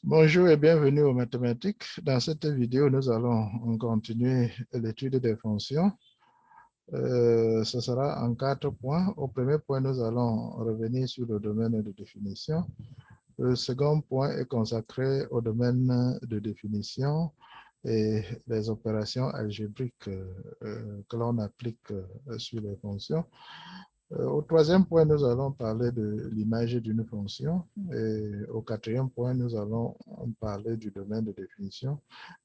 Bonjour et bienvenue aux mathématiques. Dans cette vidéo, nous allons continuer l'étude des fonctions. Ce sera en 4 points. Au premier point, nous allons revenir sur le domaine de définition. Le second point est consacré au domaine de définition et les opérations algébriques que l'on applique sur les fonctions. Au troisième point, nous allons parler de l'image d'une fonction. Et au quatrième point, nous allons parler du domaine de définition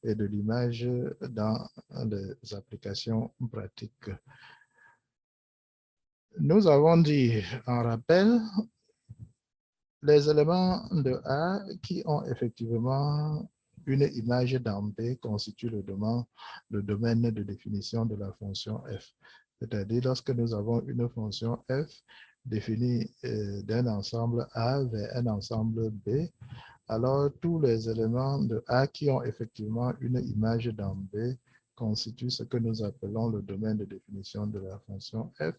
et de l'image dans les applications pratiques. Nous avons dit en rappel les éléments de A qui ont effectivement une image dans B constituent le domaine de définition de la fonction f. C'est-à-dire lorsque nous avons une fonction f définie d'un ensemble A vers un ensemble B, alors tous les éléments de A qui ont effectivement une image dans B constituent ce que nous appelons le domaine de définition de la fonction f.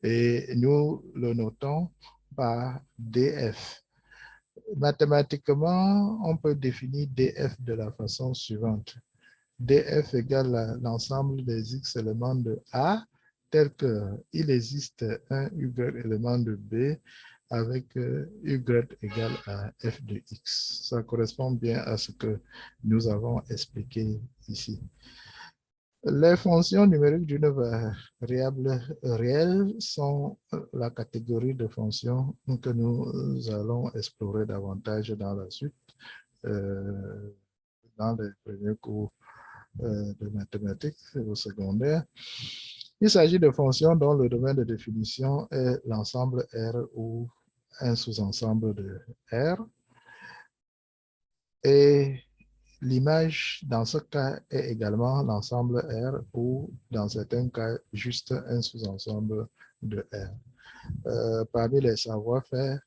Et nous le notons par df. Mathématiquement, on peut définir df de la façon suivante. df égale l'ensemble des x éléments de A, tel qu'il existe un y élément de B avec y égale à f de x. Ça correspond bien à ce que nous avons expliqué ici. Les fonctions numériques d'une variable réelle sont la catégorie de fonctions que nous allons explorer davantage dans la suite, dans les premiers cours de mathématiques au secondaire. Il s'agit de fonctions dont le domaine de définition est l'ensemble R ou un sous-ensemble de R. Et l'image, dans ce cas, est également l'ensemble R ou, dans certains cas, juste un sous-ensemble de R. Parmi les savoir-faire,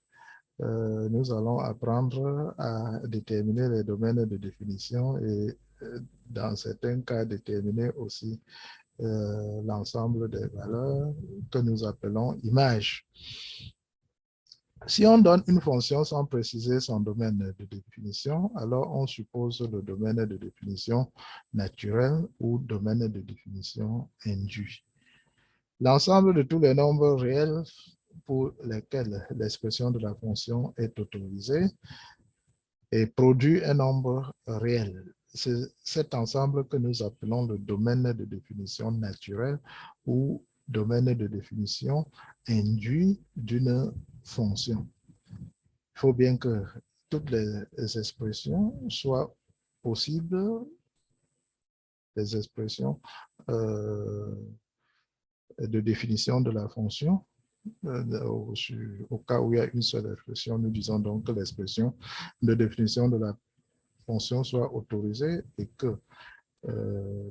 nous allons apprendre à déterminer les domaines de définition et, dans certains cas, déterminer aussi l'ensemble des valeurs que nous appelons images. Si on donne une fonction sans préciser son domaine de définition, alors on suppose le domaine de définition naturel ou domaine de définition induit. L'ensemble de tous les nombres réels pour lesquels l'expression de la fonction est autorisée et produit un nombre réel. C'est cet ensemble que nous appelons le domaine de définition naturelle ou domaine de définition induit d'une fonction. Il faut bien que toutes les expressions soient possibles, les expressions de définition de la fonction. Au cas où il y a une seule expression, nous disons donc que l'expression de définition de la fonction soit autorisée et que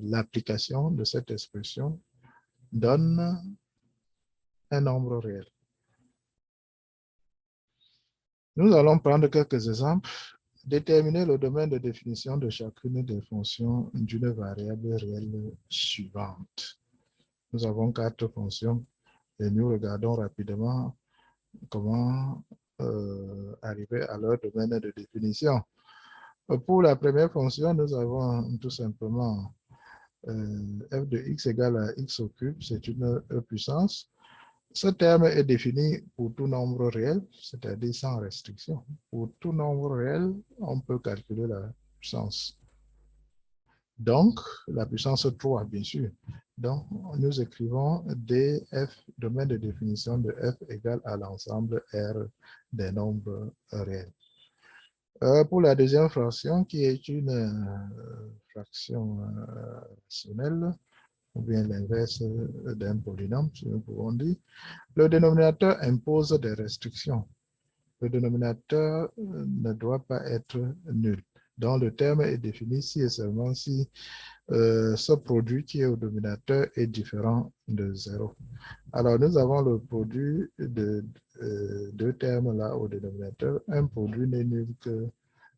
l'application de cette expression donne un nombre réel. Nous allons prendre quelques exemples. Déterminer le domaine de définition de chacune des fonctions d'une variable réelle suivante. Nous avons 4 fonctions et nous regardons rapidement comment arriver à leur domaine de définition. Pour la première fonction, nous avons tout simplement f de x égale à x au cube, c'est une puissance. Ce terme est défini pour tout nombre réel, c'est-à-dire sans restriction. Pour tout nombre réel, on peut calculer la puissance. Donc, la puissance 3, bien sûr. Donc, nous écrivons df, domaine de définition de f égale à l'ensemble R des nombres réels. Pour la deuxième fraction, qui est une fraction rationnelle, ou bien l'inverse d'un polynôme, si nous pouvons dire, le dénominateur impose des restrictions. Le dénominateur ne doit pas être nul. Donc, le terme est défini si et seulement si ce produit qui est au dénominateur est différent de 0. Alors, nous avons le produit de deux termes là au dénominateur. Un produit n'est nul que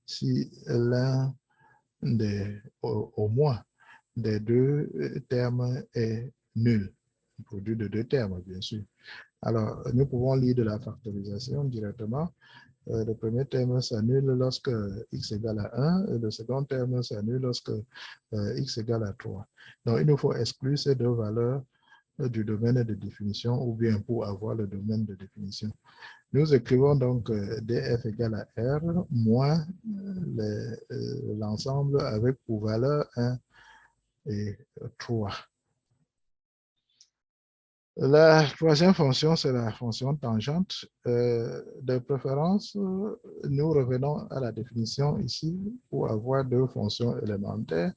si l'un des, au moins, des deux termes est nul. Un produit de deux termes, bien sûr. Alors, nous pouvons lire de la factorisation directement. Le premier terme s'annule lorsque x égale à 1 et le second terme s'annule lorsque x égale à 3. Donc, il nous faut exclure ces deux valeurs du domaine de définition ou bien pour avoir le domaine de définition. Nous écrivons donc df égale à r moins l'ensemble avec pour valeur 1 et 3. La troisième fonction, c'est la fonction tangente. De préférence, nous revenons à la définition ici pour avoir deux fonctions élémentaires.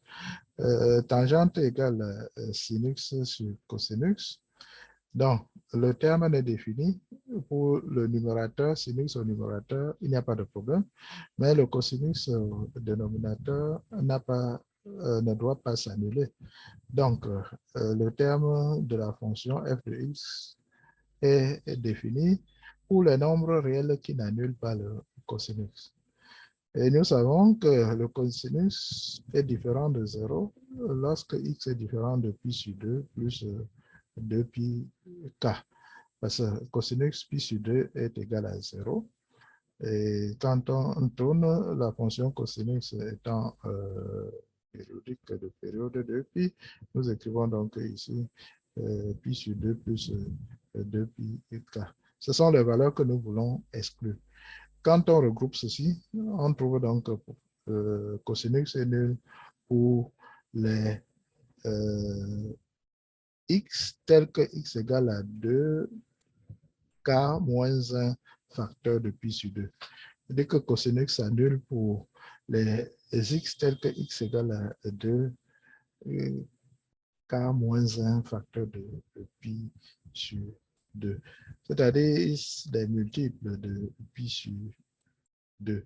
Tangente égale sinus sur cosinus. Donc, le terme est défini. Pour le numérateur, sinus au numérateur, il n'y a pas de problème. Mais le cosinus au dénominateur ne doit pas s'annuler. Donc, le terme de la fonction f de x est défini pour les nombres réels qui n'annulent pas le cosinus. Et nous savons que le cosinus est différent de 0 lorsque x est différent de pi sur 2 plus 2 pi k. Parce que cosinus pi sur 2 est égal à 0. Et quand on tourne la fonction cosinus étant périodique de période de pi, nous écrivons donc ici pi sur 2 plus 2 pi k. Ce sont les valeurs que nous voulons exclure. Quand on regroupe ceci, on trouve donc que cosinus est nul pour les x tel que x égale à 2 k moins 1 facteur de pi sur 2. Dès que cosinus s'annule pour les x tels que x égale à 2 k moins 1 facteur de pi sur 2. C'est-à-dire des multiples de pi sur 2.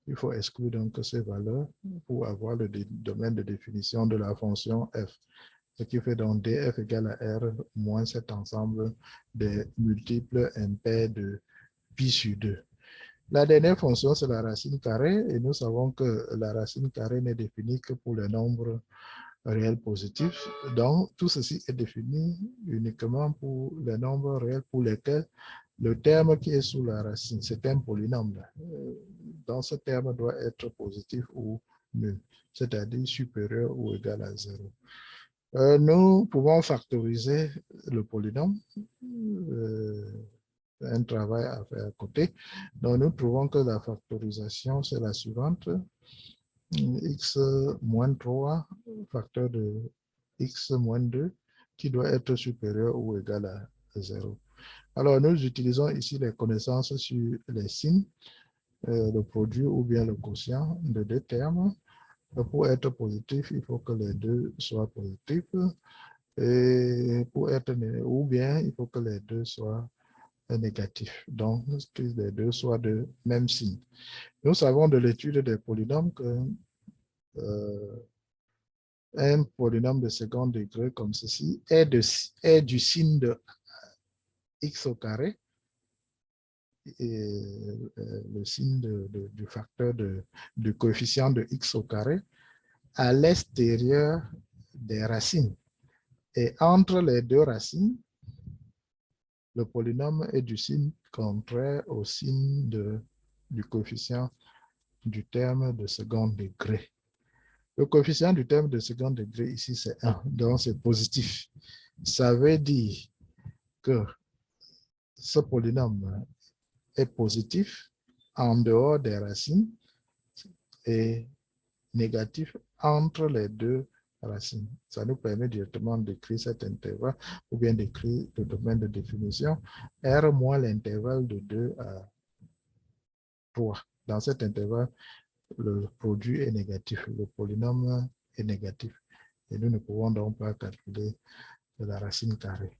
Il faut exclure donc ces valeurs pour avoir le domaine de définition de la fonction f. Ce qui fait donc df égale à r moins cet ensemble des multiples impairs de pi sur 2. La dernière fonction, c'est la racine carrée, et nous savons que la racine carrée n'est définie que pour les nombres réels positifs. Donc, tout ceci est défini uniquement pour les nombres réels pour lesquels le terme qui est sous la racine, c'est un polynôme. Donc, ce terme doit être positif ou nul, c'est-à-dire supérieur ou égal à 0. Nous pouvons factoriser le polynôme. Un travail à faire à côté. Donc, nous trouvons que la factorisation, c'est la suivante. X moins 3, facteur de x moins 2, qui doit être supérieur ou égal à 0. Alors, nous utilisons ici les connaissances sur les signes, le produit ou bien le quotient de deux termes. Pour être positif, il faut que les deux soient positifs. Et pour être, ou bien, il faut que les deux soient négatifs. Donc, que les deux soient de même signe. Nous savons de l'étude des polynômes que un polynôme de second degré comme ceci est du signe de x au carré et le signe du facteur du coefficient de x au carré à l'extérieur des racines. Et entre les deux racines, le polynôme est du signe contraire au signe du coefficient du terme de second degré. Le coefficient du terme de second degré ici, c'est 1, donc c'est positif. Ça veut dire que ce polynôme est positif en dehors des racines et négatif entre les deux racines. Ça nous permet directement d'écrire cet intervalle ou bien d'écrire le domaine de définition R moins l'intervalle de 2 à 3. Dans cet intervalle, le produit est négatif, le polynôme est négatif. Et nous ne pouvons donc pas calculer la racine carrée.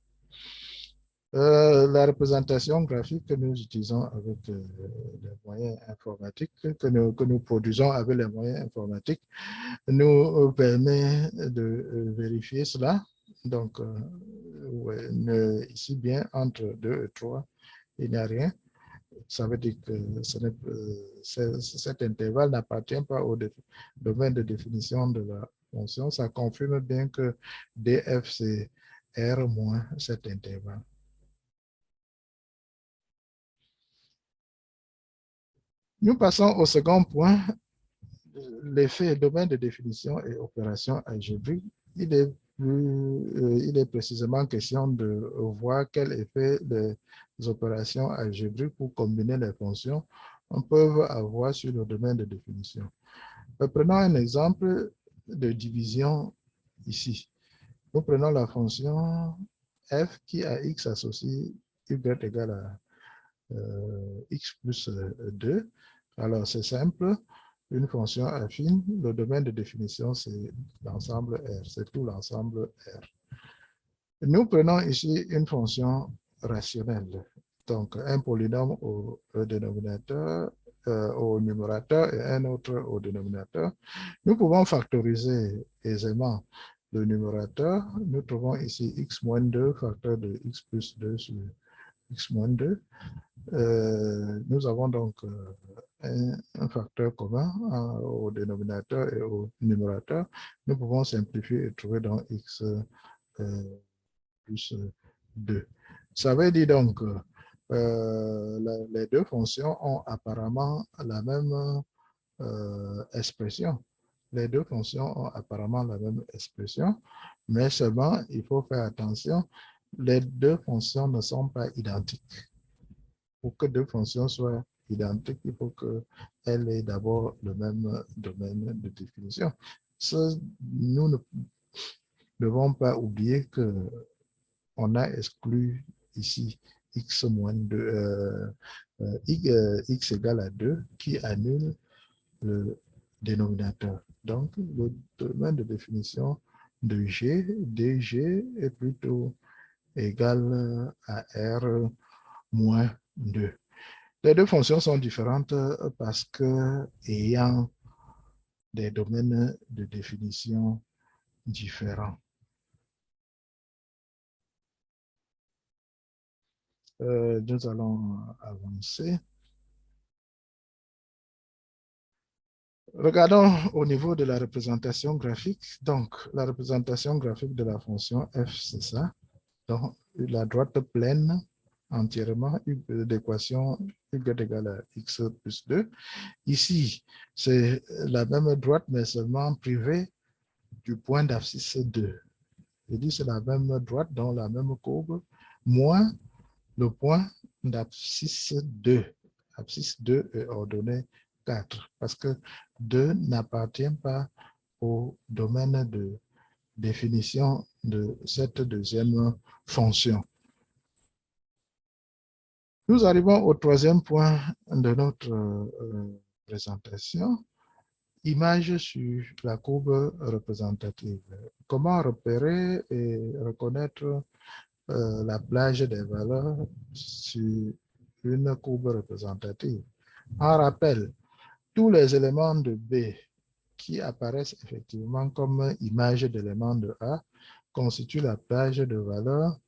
La représentation graphique que nous utilisons avec les moyens informatiques, que nous produisons avec les moyens informatiques, nous permet de vérifier cela. Donc, ici bien entre 2 et 3, il n'y a rien. Ça veut dire que cet intervalle n'appartient pas au domaine de définition de la fonction. Ça confirme bien que df, c'est r moins cet intervalle. Nous passons au second point, l'effet domaine de définition et opération algébrique. Il est précisément question de voir quel effet les opérations algébriques pour combiner les fonctions peuvent avoir sur le domaine de définition. Prenons un exemple de division ici. Nous prenons la fonction f qui a x associé y égale à x plus 2. Alors, c'est simple. Une fonction affine, le domaine de définition, c'est l'ensemble R, c'est tout l'ensemble R. Nous prenons ici une fonction rationnelle. Donc, un polynôme au dénominateur, au numérateur et un autre au dénominateur. Nous pouvons factoriser aisément le numérateur. Nous trouvons ici x moins 2, facteur de x plus 2 sur x moins 2. Nous avons donc un facteur commun au dénominateur et au numérateur. Nous pouvons simplifier et trouver donc x plus 2. Ça veut dire donc que les deux fonctions ont apparemment la même expression. Les deux fonctions ont apparemment la même expression, mais seulement, il faut faire attention, les deux fonctions ne sont pas identiques. Pour que deux fonctions soient identiques, il faut qu'elles aient d'abord le même domaine de définition. Nous ne devons pas oublier qu'on a exclu ici x moins 2, x égale à 2 qui annule le dénominateur. Donc, le domaine de définition de G, dG est plutôt égal à R moins 2. Les deux fonctions sont différentes parce que ayant des domaines de définition différents. Nous allons avancer. Regardons au niveau de la représentation graphique. Donc, la représentation graphique de la fonction f, c'est ça. Donc, la droite pleine entièrement d'équation y égale à x plus 2. Ici, c'est la même droite, mais seulement privée du point d'abscisse 2. Je dis c'est la même droite dans la même courbe, moins le point d'abscisse 2. Abscisse 2 est ordonnée 4, parce que 2 n'appartient pas au domaine de définition de cette deuxième fonction. Nous arrivons au troisième point de notre présentation, image sur la courbe représentative. Comment repérer et reconnaître la plage des valeurs sur une courbe représentative? En rappel, tous les éléments de B qui apparaissent effectivement comme image d'éléments de A constituent la plage de valeurs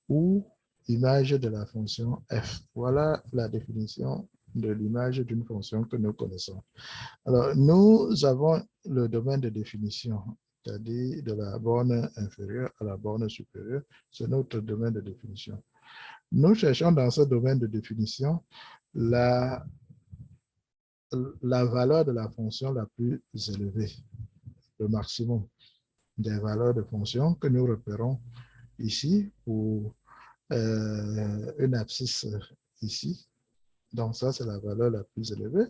ou image de la fonction f. Voilà la définition de l'image d'une fonction que nous connaissons. Alors, nous avons le domaine de définition, c'est-à-dire de la borne inférieure à la borne supérieure. C'est notre domaine de définition. Nous cherchons dans ce domaine de définition la valeur de la fonction la plus élevée, le maximum des valeurs de fonction que nous repérons ici pour une abscisse ici. Donc ça, c'est la valeur la plus élevée.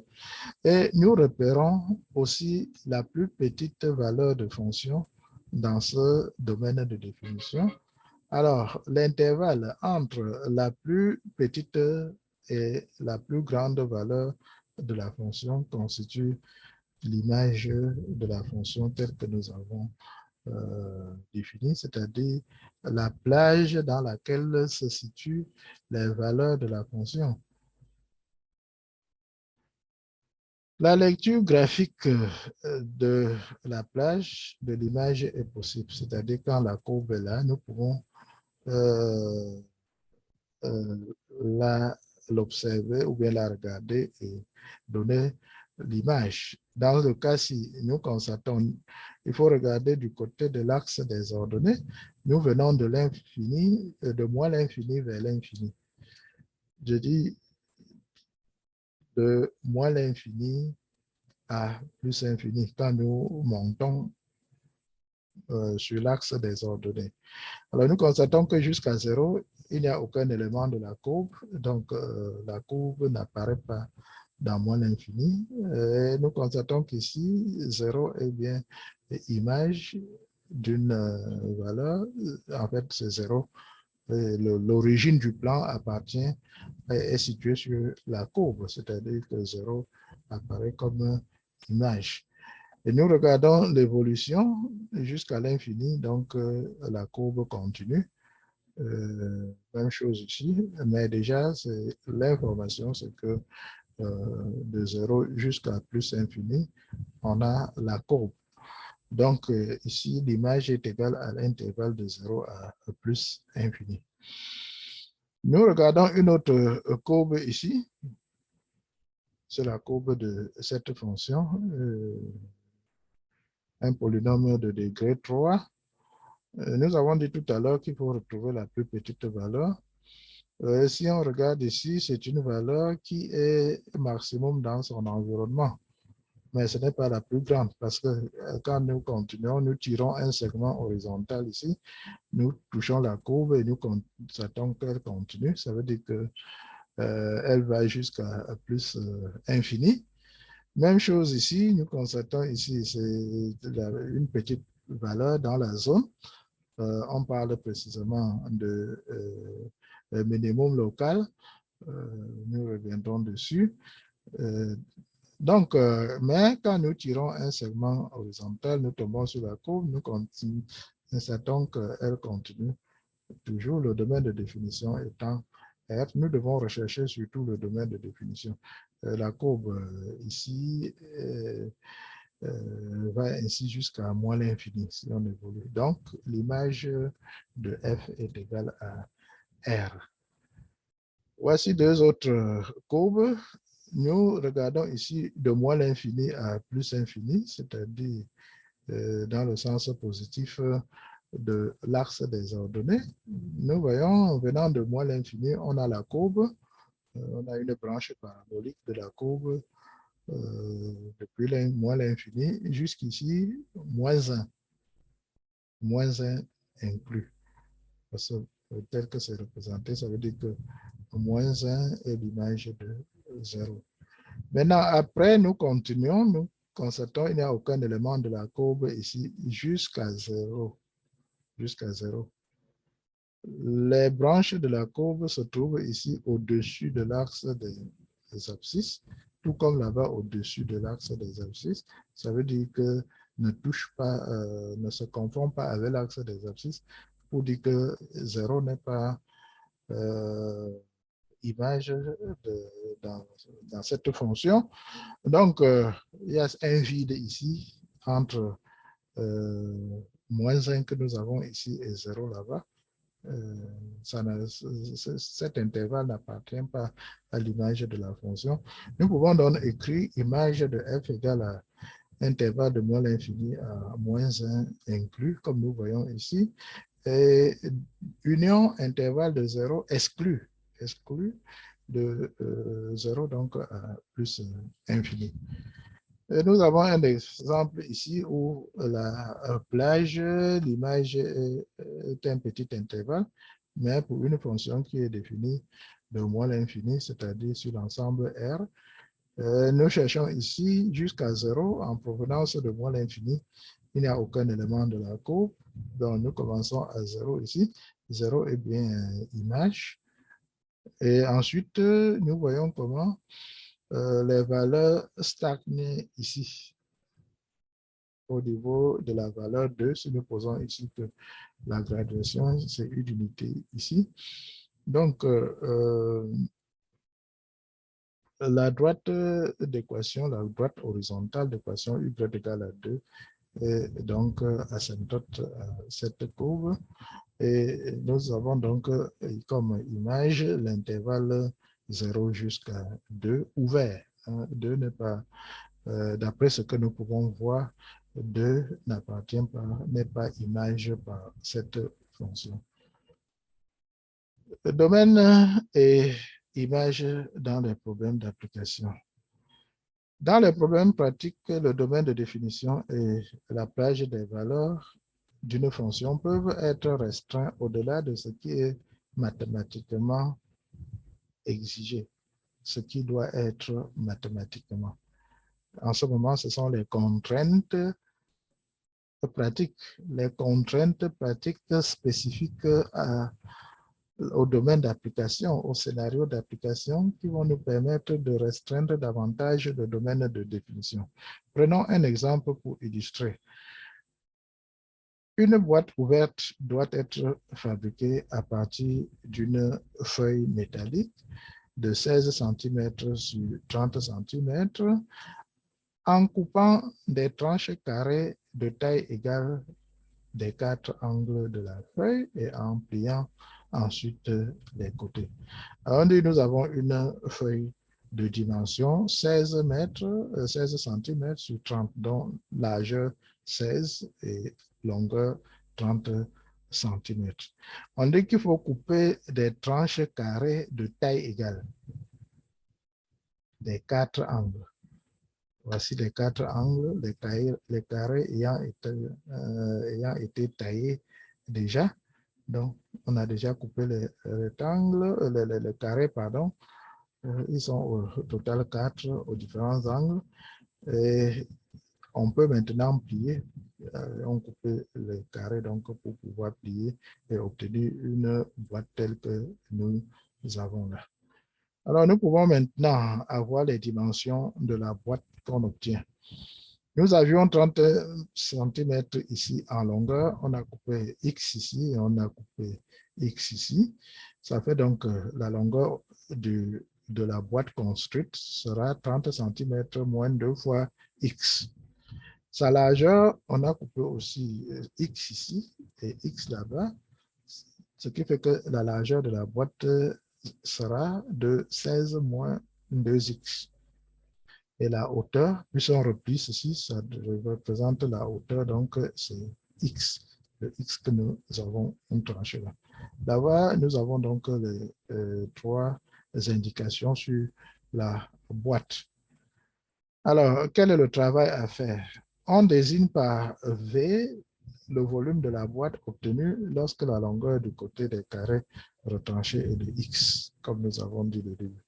Et nous repérons aussi la plus petite valeur de fonction dans ce domaine de définition. Alors, l'intervalle entre la plus petite et la plus grande valeur de la fonction constitue l'image de la fonction telle que nous avons définie, c'est-à-dire la plage dans laquelle se situent les valeurs de la fonction. La lecture graphique de la plage de l'image est possible, c'est-à-dire quand la courbe est là, nous pouvons l'observer ou bien la regarder et donner l'image. Dans le cas-ci, nous constatons, il faut regarder du côté de l'axe des ordonnées. Nous venons de l'infini, de moins l'infini vers l'infini. Je dis de moins l'infini à plus l'infini quand nous montons sur l'axe des ordonnées. Alors, nous constatons que jusqu'à 0, il n'y a aucun élément de la courbe, donc la courbe n'apparaît pas dans moins l'infini. Nous constatons qu'ici, 0 est bien image d'une valeur. En fait, c'est 0. L'origine du plan appartient, est située sur la courbe, c'est-à-dire que 0 apparaît comme image. Et nous regardons l'évolution jusqu'à l'infini, donc la courbe continue. Même chose ici, mais déjà, l'information, c'est que de 0 jusqu'à plus infini, on a la courbe. Donc, ici, l'image est égale à l'intervalle de 0 à plus infini. Nous regardons une autre courbe ici. C'est la courbe de cette fonction, un polynôme de degré 3. Nous avons dit tout à l'heure qu'il faut retrouver la plus petite valeur. Si on regarde ici, c'est une valeur qui est maximum dans son environnement. Mais ce n'est pas la plus grande parce que quand nous continuons, nous tirons un segment horizontal ici, nous touchons la courbe et nous constatons qu'elle continue. Ça veut dire qu'elle va jusqu'à plus infini. Même chose ici, nous constatons ici, c'est une petite valeur dans la zone. On parle précisément de minimum local. Nous reviendrons dessus. Donc, mais quand nous tirons un segment horizontal, nous tombons sur la courbe, nous constatons qu'elle continue toujours, le domaine de définition étant R. Nous devons rechercher surtout le domaine de définition. La courbe ici va ainsi jusqu'à moins l'infini si on évolue. Donc, l'image de F est égale à R. Voici deux autres courbes. Nous regardons ici de moins l'infini à plus infini, c'est-à-dire dans le sens positif de l'axe des ordonnées. Nous voyons, venant de moins l'infini, on a la courbe, on a une branche parabolique de la courbe depuis moins l'infini jusqu'ici, moins 1. Moins 1 inclus. Parce que tel que c'est représenté, ça veut dire que moins 1 est l'image de 0. Maintenant, après, nous continuons, nous constatons qu'il n'y a aucun élément de la courbe ici jusqu'à 0. Jusqu'à 0. Les branches de la courbe se trouvent ici au-dessus de l'axe des abscisses, tout comme là-bas au-dessus de l'axe des abscisses. Ça veut dire que ne touche pas, ne se confond pas avec l'axe des abscisses pour dire que 0 n'est pas image dans cette fonction. Donc, il y a un vide ici entre moins 1 que nous avons ici et 0 là-bas. Cet intervalle n'appartient pas à l'image de la fonction. Nous pouvons donc écrire image de f égale à intervalle de moins l'infini à moins 1 inclus, comme nous voyons ici. Et union intervalle de 0 exclut de 0 donc à plus infini. Et nous avons un exemple ici où la plage, l'image est un petit intervalle, mais pour une fonction qui est définie de moins l'infini, c'est-à-dire sur l'ensemble R. Nous cherchons ici jusqu'à 0 en provenance de moins l'infini. Il n'y a aucun élément de la courbe. Donc, nous commençons à 0 ici. 0 est bien image. Et ensuite, nous voyons comment les valeurs stagnent ici. Au niveau de la valeur 2, si nous posons ici que la graduation, c'est une unité ici. Donc, la droite d'équation, la droite horizontale d'équation y égale à 2 est donc asymptote à cette courbe. Et nous avons donc comme image l'intervalle 0 jusqu'à 2 ouvert. 2 n'est pas, d'après ce que nous pouvons voir, 2 n'appartient pas, n'est pas image par cette fonction. Le domaine est image dans les problèmes d'application. Dans les problèmes pratiques, le domaine de définition et la plage des valeurs d'une fonction peuvent être restreints au-delà de ce qui est mathématiquement exigé, ce qui doit être mathématiquement. En ce moment, ce sont les contraintes pratiques, les contraintes pratiques spécifiques au domaine d'application, au scénario d'application qui vont nous permettre de restreindre davantage le domaine de définition. Prenons un exemple pour illustrer. Une boîte ouverte doit être fabriquée à partir d'une feuille métallique de 16 cm sur 30 cm en coupant des tranches carrées de taille égale des 4 angles de la feuille et en pliant ensuite les côtés. Alors, nous avons une feuille de dimension 16 mètres, 16 cm sur 30, donc largeur 16 et longueur 30 cm. On dit qu'il faut couper des tranches carrées de taille égale des 4 angles. Voici les 4 angles, les carrés ayant été taillés déjà. Donc, on a déjà coupé les rectangles, les carrés, pardon. Ils sont au total 4 aux différents angles. Et on peut maintenant plier. On coupe les carrés donc, pour pouvoir plier et obtenir une boîte telle que nous avons là. Alors, nous pouvons maintenant avoir les dimensions de la boîte qu'on obtient. Nous avions 30 cm ici en longueur. On a coupé X ici et on a coupé X ici. Ça fait donc la longueur de la boîte construite sera 30 cm moins 2 fois X. Sa largeur, on a coupé aussi X ici et X là-bas, ce qui fait que la largeur de la boîte sera de 16 moins 2X. Et la hauteur, puis on replie ceci, ça représente la hauteur, donc c'est X, le X que nous avons tranché là. Là-bas, nous avons donc les 3 indications sur la boîte. Alors, quel est le travail à faire? On désigne par V le volume de la boîte obtenu lorsque la longueur du côté des carrés retranchés est de X, comme nous avons dit au début.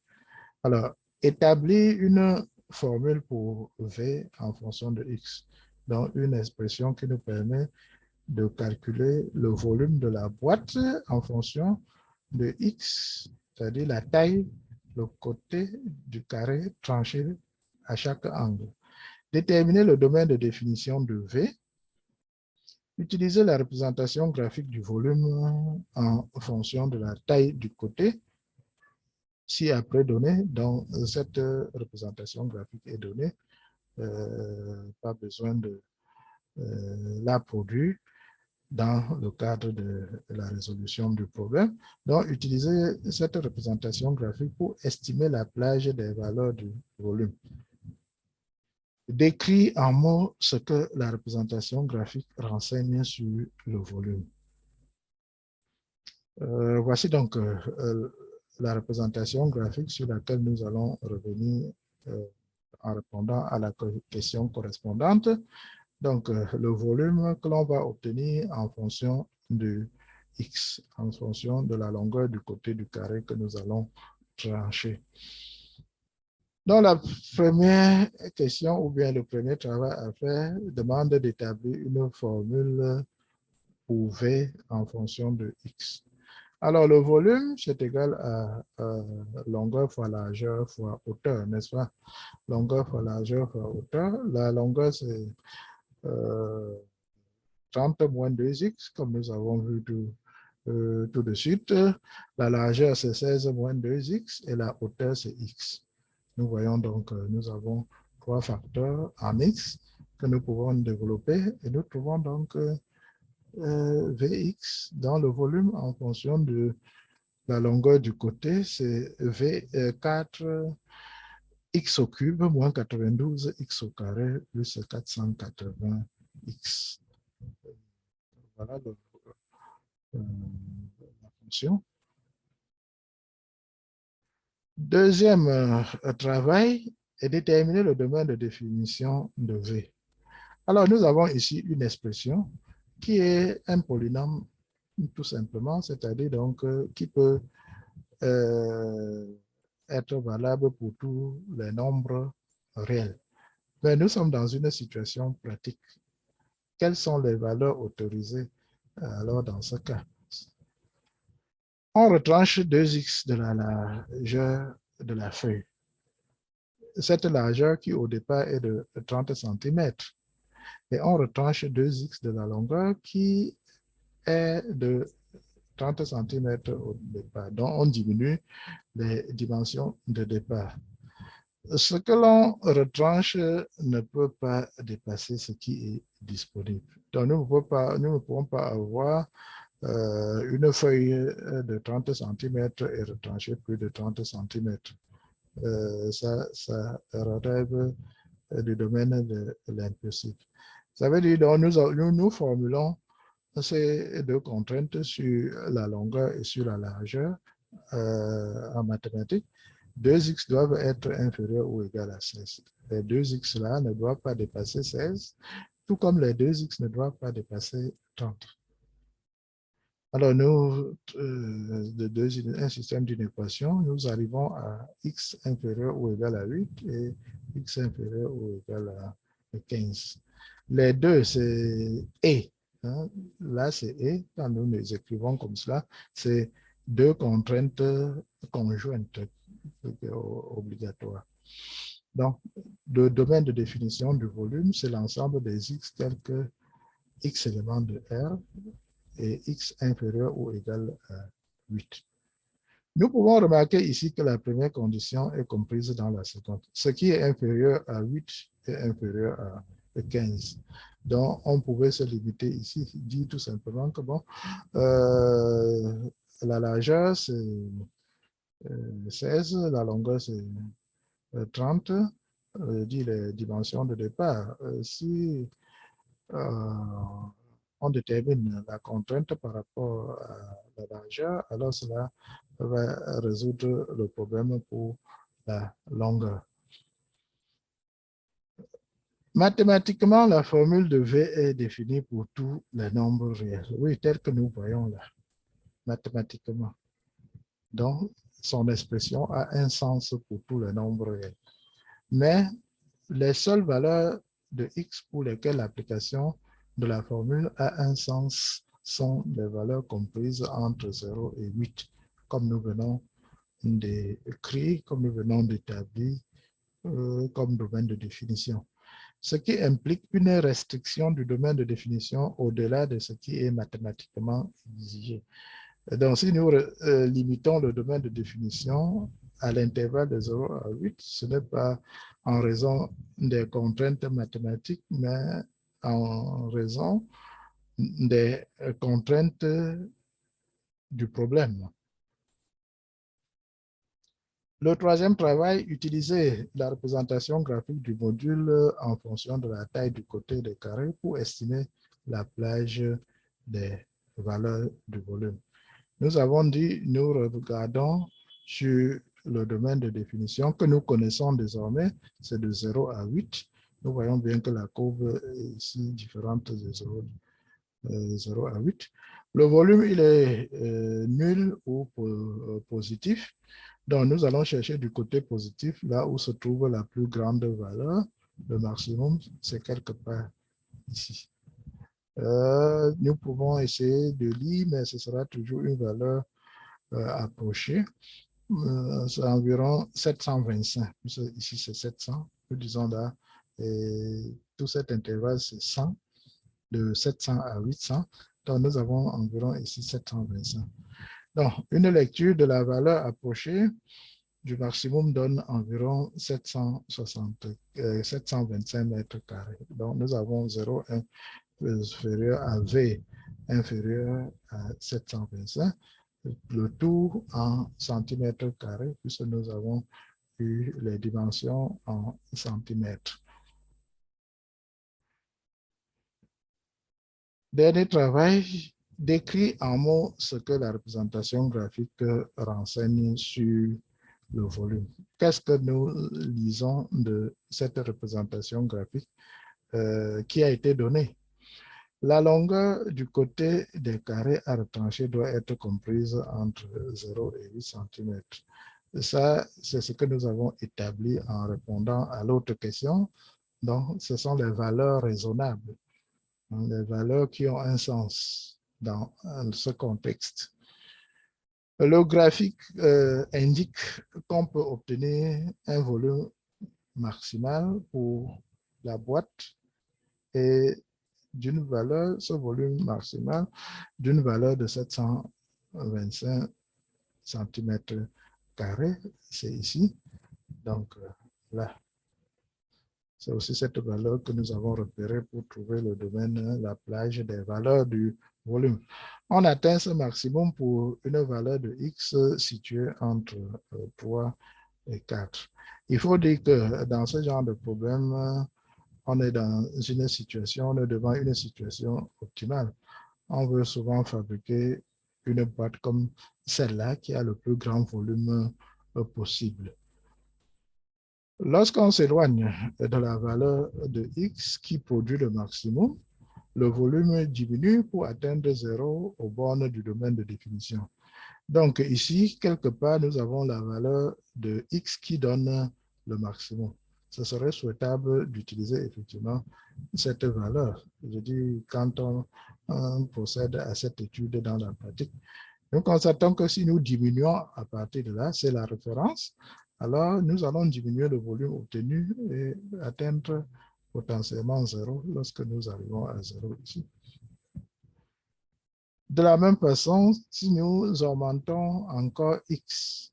Alors, établir une formule pour V en fonction de X, donc une expression qui nous permet de calculer le volume de la boîte en fonction de X, c'est-à-dire la taille, le côté du carré tranché à chaque angle. Déterminer le domaine de définition de V. Utiliser la représentation graphique du volume en fonction de la taille du côté. Si après donné, donc cette représentation graphique est donnée, pas besoin de la produire dans le cadre de la résolution du problème. Donc, utiliser cette représentation graphique pour estimer la plage des valeurs du volume. Décrit en mots ce que la représentation graphique renseigne sur le volume. Voici donc la représentation graphique sur laquelle nous allons revenir en répondant à la question correspondante. Donc, le volume que l'on va obtenir en fonction de X, en fonction de la longueur du côté du carré que nous allons trancher. Dans la première question ou bien le premier travail à faire demande d'établir une formule pour V en fonction de X. Alors, le volume, c'est égal à longueur fois largeur fois hauteur, n'est-ce pas? Longueur fois largeur fois hauteur. La longueur, c'est 30 moins 2x, comme nous avons vu tout de suite. La largeur, c'est 16 moins 2x et la hauteur, c'est x. Nous voyons donc que nous avons 3 facteurs en x que nous pouvons développer et nous trouvons donc Vx dans le volume en fonction de la longueur du côté, c'est V4 x au cube moins 92 x au carré plus 480 x. Voilà la fonction. Deuxième travail, et déterminer le domaine de définition de V. Alors, nous avons ici une expression qui est un polynôme tout simplement, c'est-à-dire donc qui peut être valable pour tous les nombres réels. Mais nous sommes dans une situation pratique. Quelles sont les valeurs autorisées alors dans ce cas? On retranche 2x de la largeur de la feuille. Cette largeur qui au départ est de 30 cm. Et on retranche 2x de la longueur qui est de 30 cm au départ. Donc, on diminue les dimensions de départ. Ce que l'on retranche ne peut pas dépasser ce qui est disponible. Donc, nous ne pouvons pas avoir une feuille de 30 cm et retrancher plus de 30 cm. Ça relève du domaine de l'impossible. Ça veut dire que nous formulons ces deux contraintes sur la longueur et sur la largeur en mathématiques. 2x doivent être inférieurs ou égaux à 16. Les 2x là ne doivent pas dépasser 16, tout comme les 2x ne doivent pas dépasser 30. Alors, nous, un système d'une équation, nous arrivons à x inférieur ou égal à 8 et x inférieur ou égal à 15. Les deux, c'est et. Hein? Là, c'est et. Quand nous les écrivons comme cela, c'est deux contraintes conjointes obligatoires. Donc, le domaine de définition du volume, c'est l'ensemble des x tels que x éléments de R et x inférieur ou égal à 8. Nous pouvons remarquer ici que la première condition est comprise dans la seconde. Ce qui est inférieur à 8 est inférieur à 15. Donc, on pouvait se limiter ici, dire tout simplement que bon, la largeur c'est 16, la longueur c'est 30, dit les dimensions de départ. Si on détermine la contrainte par rapport à la largeur, alors cela va résoudre le problème pour la longueur. Mathématiquement, la formule de V est définie pour tous les nombres réels. Oui, tel que nous voyons là, mathématiquement. Donc, son expression a un sens pour tous les nombres réels. Mais les seules valeurs de x pour lesquelles l'application de la formule a un sens sont les valeurs comprises entre 0 et 8, comme nous venons d'écrire, comme nous venons d'établir comme domaine de définition. Ce qui implique une restriction du domaine de définition au-delà de ce qui est mathématiquement exigé. Donc, si nous limitons le domaine de définition à l'intervalle de 0 à 8, ce n'est pas en raison des contraintes mathématiques, mais en raison des contraintes du problème. Le troisième travail, utiliser la représentation graphique du module en fonction de la taille du côté des carrés pour estimer la plage des valeurs du volume. Nous avons dit, nous regardons sur le domaine de définition que nous connaissons désormais, c'est de 0 à 8. Nous voyons bien que la courbe est ici différente de 0 à 8. Le volume, il est nul ou positif. Donc, nous allons chercher du côté positif, là où se trouve la plus grande valeur. Le maximum, c'est quelque part ici. Nous pouvons essayer de lire, mais ce sera toujours une valeur approchée. C'est environ 725. Ici, c'est 700. Nous disons là, et tout cet intervalle, c'est 100, de 700 à 800. Donc, nous avons environ ici 725. Donc, une lecture de la valeur approchée du maximum donne environ 725 mètres carrés. Donc, nous avons 0 inférieur à V inférieur à 725. Le tout en centimètres carrés, puisque nous avons eu les dimensions en centimètres. Dernier travail, décrit en mots ce que la représentation graphique renseigne sur le volume. Qu'est-ce que nous lisons de cette représentation graphique qui a été donnée? La longueur du côté des carrés à retrancher doit être comprise entre 0 et 8 cm. Ça, c'est ce que nous avons établi en répondant à l'autre question. Donc, ce sont les valeurs raisonnables, les valeurs qui ont un sens dans ce contexte. Le graphique indique qu'on peut obtenir un volume maximal pour la boîte et d'une valeur, ce volume maximal, d'une valeur de 725 cm². C'est ici. Donc, là. C'est aussi cette valeur que nous avons repérée pour trouver le domaine, la plage des valeurs du volume. On atteint ce maximum pour une valeur de x située entre 3 et 4. Il faut dire que dans ce genre de problème, on est dans une situation, on est devant une situation optimale. On veut souvent fabriquer une boîte comme celle-là qui a le plus grand volume possible. Lorsqu'on s'éloigne de la valeur de x qui produit le maximum, le volume diminue pour atteindre 0 aux bornes du domaine de définition. Donc ici, quelque part, nous avons la valeur de x qui donne le maximum. Ce serait souhaitable d'utiliser effectivement cette valeur. Je dis, quand on procède à cette étude dans la pratique, nous constatons que si nous diminuons à partir de là, c'est la référence, alors nous allons diminuer le volume obtenu et atteindre potentiellement 0 lorsque nous arrivons à 0 ici. De la même façon, si nous augmentons encore x,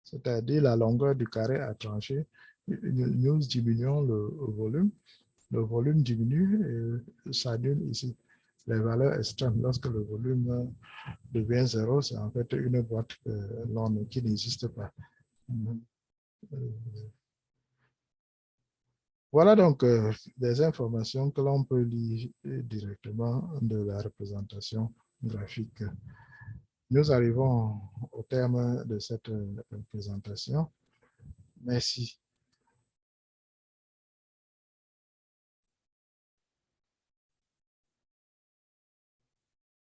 c'est-à-dire la longueur du carré à trancher, nous diminuons le volume diminue et s'annule ici. Les valeurs extrêmes, lorsque le volume devient 0, c'est en fait une boîte qui n'existe pas. Voilà donc des informations que l'on peut lire directement de la représentation graphique. Nous arrivons au terme de cette présentation. Merci.